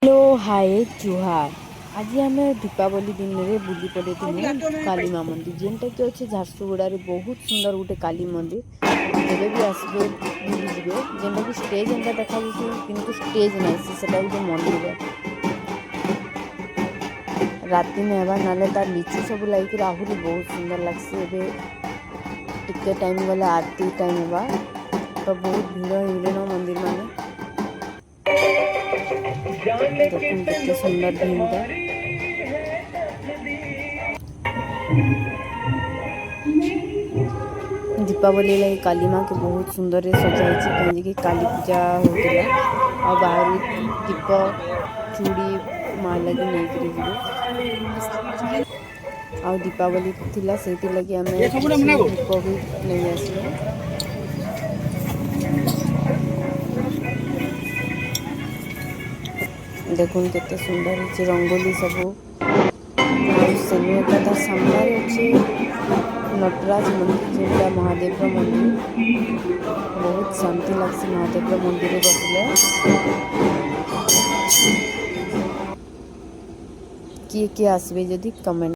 Hello hi जुहार। आज आम दीपावली दिन में बुली पड़े काली माँ मंदिर जेनटा कि अच्छे झारसुगुड़े बहुत सुंदर गोटे काली मंदिर। जब भी आसबे बुली जीवे जेनटा कि स्टेज एंता देखा किंतु स्टेज नहीं से गोटे मंदिर राति में हवा ना तार लिचु सब लगे आहरी बहुत सुंदर लगसी। टिके टाइम गला आरती टाइम हवा तो बहुत भीड़ हो मंदिर माने देखुन कितने सुंदर भीमटा दीपावली लगी काली माँ के बहुत सुंदर सजाई कहीं कि काली पूजा होता आ बाहर दीप चूड़ी माँ लगी नहीं करी जीवे आ दीपावली थिला से लगी आम दीप भी नहीं आसलु। देखुन केते सुंदर है रंगोली सबू सेनु एका सामने अच्छे नटराज मंदिर जेटा महादेव मंदिर बहुत शांति लगसी महादेव मंदिर बसले किए किए आसबे जदि कमेंट।